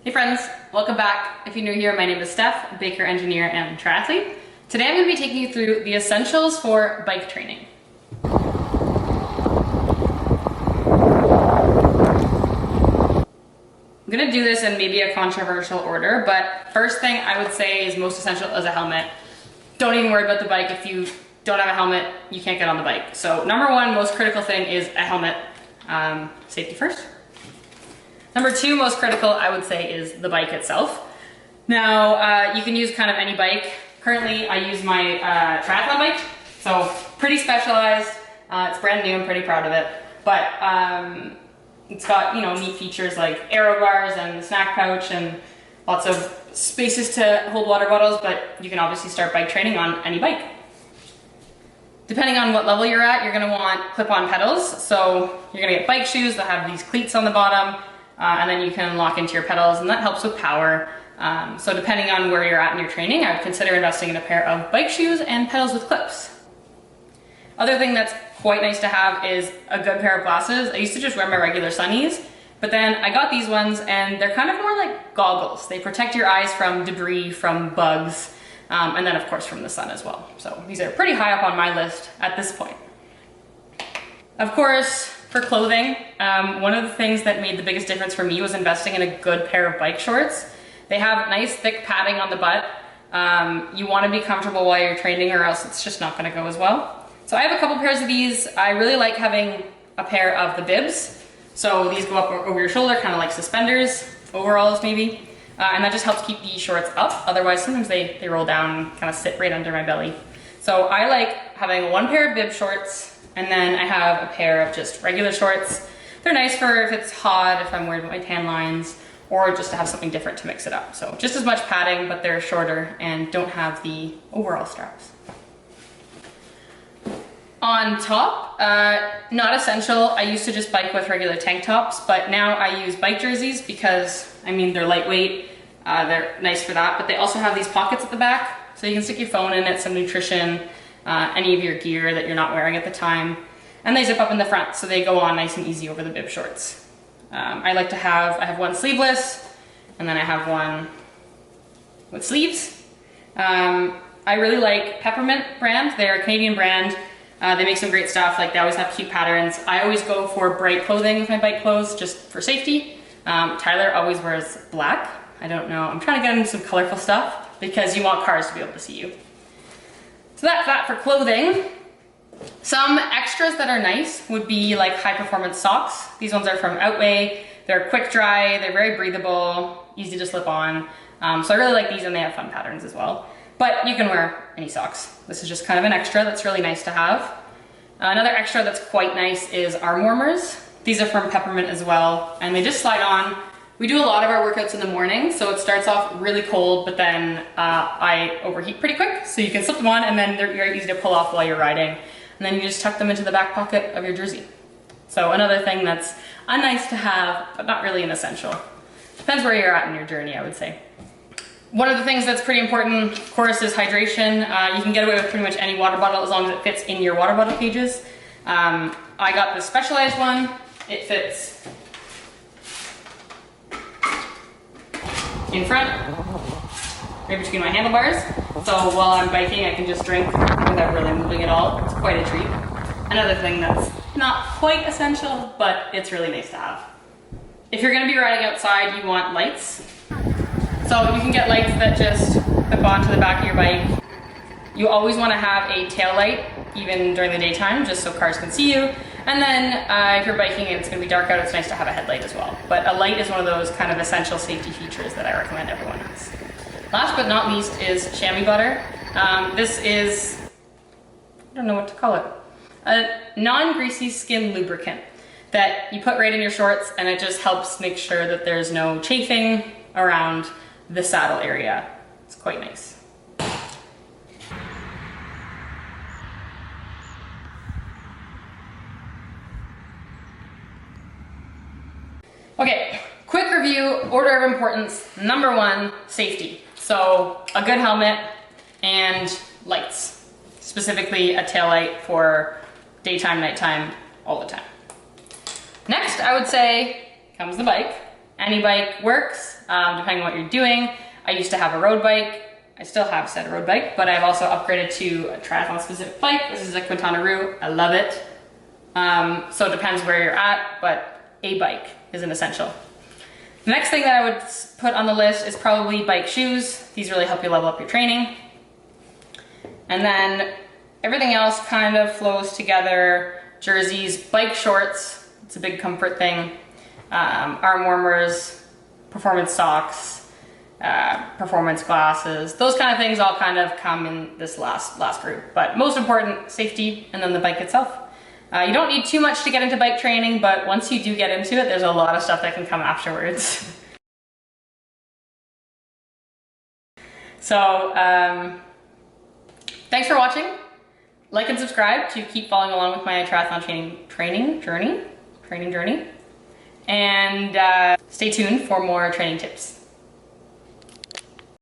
Hey friends, welcome back. If you're new here, my name is Steph, baker, engineer, and triathlete. Today I'm going to be taking you through the essentials for bike training. I'm going to do this in maybe a controversial order, but first thing I would say is most essential is a helmet. Don't even worry about the bike. If you don't have a helmet, you can't get on the bike. So number one, most critical thing is a helmet. Safety first. Number two, most critical, I would say, is the bike itself. Now, you can use kind of any bike. Currently, I use my triathlon bike, so pretty specialized. It's brand new, I'm pretty proud of it. But it's got, neat features like aero bars and snack pouch and lots of spaces to hold water bottles, but you can obviously start bike training on any bike. Depending on what level you're at, you're gonna want clip-on pedals. So you're gonna get bike shoes that have these cleats on the bottom, and then you can lock into your pedals, and that helps with power. So depending on where you're at in your training, I would consider investing in a pair of bike shoes and pedals with clips. Other thing that's quite nice to have is a good pair of glasses. I used to just wear my regular sunnies, but then I got these ones and they're kind of more like goggles. They protect your eyes from debris, from bugs, and then of course from the sun as well. So these are pretty high up on my list at this point. Of course, for clothing, one of the things that made the biggest difference for me was investing in a good pair of bike shorts. They have nice thick padding on the butt. You want to be comfortable while you're training or else it's just not going to go as well. So I have a couple pairs of these. I really like having a pair of the bibs. So these go up over your shoulder, kind of like suspenders, overalls maybe. And that just helps keep the shorts up. Otherwise, sometimes they roll down and kind of sit right under my belly. So I like having one pair of bib shorts, and then I have a pair of just regular shorts. They're nice for if it's hot, if I'm worried about my tan lines, or just to have something different to mix it up. So just as much padding, but they're shorter and don't have the overall straps. On top, not essential. I used to just bike with regular tank tops, but now I use bike jerseys because, they're lightweight, they're nice for that, but they also have these pockets at the back, so you can stick your phone in it, some nutrition, any of your gear that you're not wearing at the time, and they zip up in the front, so they go on nice and easy over the bib shorts. I have one sleeveless, and then I have one with sleeves. I really like Peppermint brand. They're a Canadian brand. They make some great stuff, like they always have cute patterns. I always go for bright clothing with my bike clothes, just for safety. Tyler always wears black. I don't know, I'm trying to get into some colorful stuff because you want cars to be able to see you. So that's that for clothing. Some extras that are nice would be like high performance socks. These ones are from Outway. They're quick dry, they're very breathable, easy to slip on. So I really like these, and they have fun patterns as well. But you can wear any socks. This is just kind of an extra that's really nice to have. Another extra that's quite nice is arm warmers. These are from Peppermint as well, and they just slide on. We do a lot of our workouts in the morning, so it starts off really cold, but then I overheat pretty quick, so you can slip them on, and then they're very easy to pull off while you're riding. And then you just tuck them into the back pocket of your jersey. So another thing that's nice to have, but not really an essential. Depends where you're at in your journey, I would say. One of the things that's pretty important, of course, is hydration. You can get away with pretty much any water bottle as long as it fits in your water bottle cages. I got the specialized one. It fits in front, right between my handlebars. So while I'm biking, I can just drink without really moving at all. It's quite a treat. Another thing that's not quite essential, but it's really nice to have. If you're gonna be riding outside, you want lights. So you can get lights that just hook onto the back of your bike. You always want to have a tail light, even during the daytime, just so cars can see you. And then if you're biking and it's going to be dark out, it's nice to have a headlight as well. But a light is one of those kind of essential safety features that I recommend everyone has. Last but not least is chamois butter. This is, I don't know what to call it, a non-greasy skin lubricant that you put right in your shorts, and it just helps make sure that there's no chafing around the saddle area. It's quite nice. Okay, quick review, order of importance. Number one, safety. So a good helmet and lights, specifically a tail light for daytime, nighttime, all the time. Next, I would say, comes the bike. Any bike works, depending on what you're doing. I used to have a road bike. I still have said road bike, but I've also upgraded to a triathlon specific bike. This is a Quintana Roo. I love it. So it depends where you're at, but a bike is an essential. The next thing that I would put on the list is probably bike shoes. These really help you level up your training. And then everything else kind of flows together. Jerseys, bike shorts, it's a big comfort thing. Arm warmers, performance socks, performance glasses, those kind of things all kind of come in this last group. But most important, safety, and then the bike itself. You don't need too much to get into bike training, but once you do get into it, there's a lot of stuff that can come afterwards. So, thanks for watching. Like and subscribe to keep following along with my triathlon training journey. And stay tuned for more training tips.